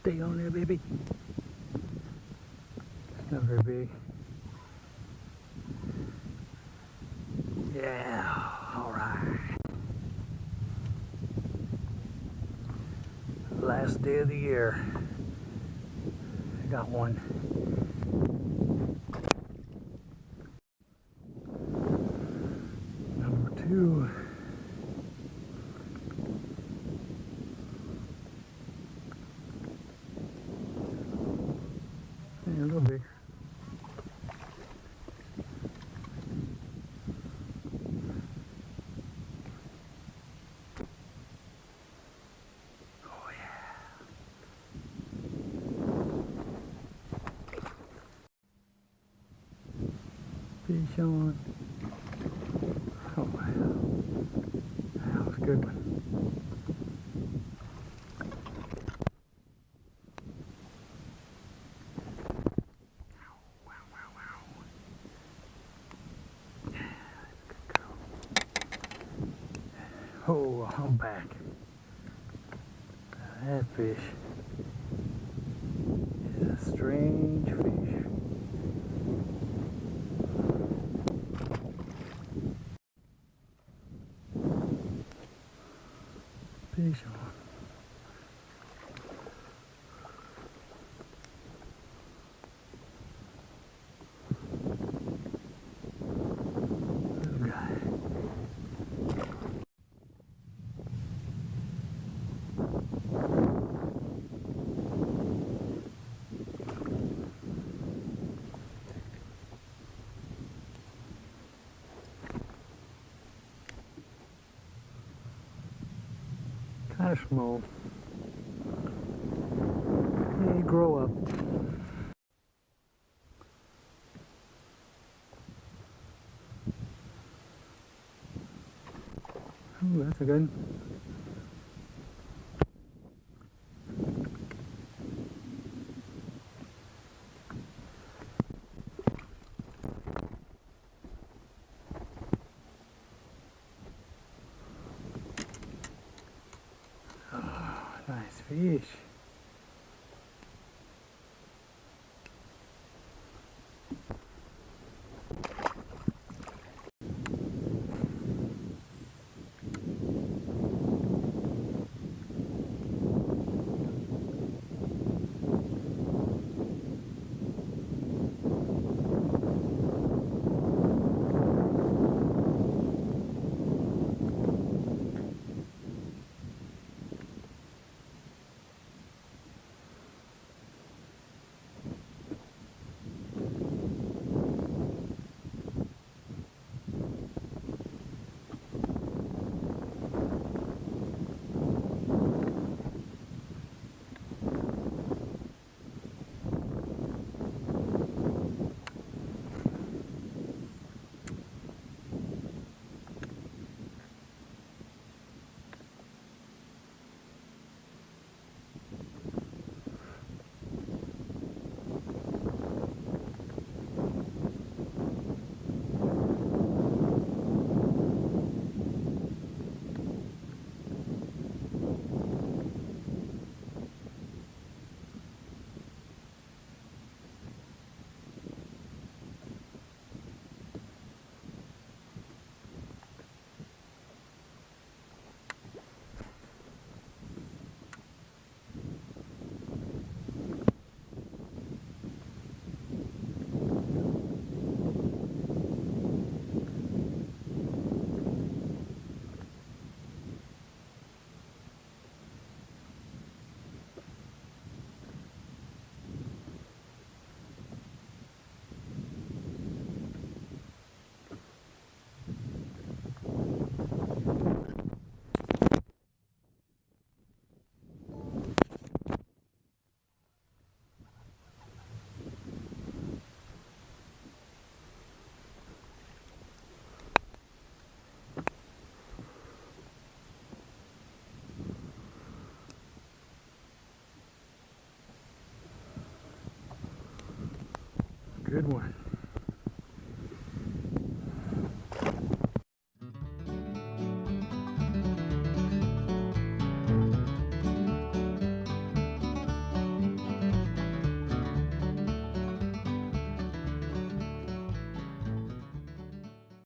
Stay on there, baby. Not very big. Yeah, all right. Last day of the year. I got one. Number two. Yeah, a little bigger. Oh yeah. Fish on. Oh wow. That was a good one. Oh, I'm back. That fish is a strange fish. Fish on. Little guy. Kind of small. They grow up. Ooh, that's a good one. Oh, nice fish. Good one.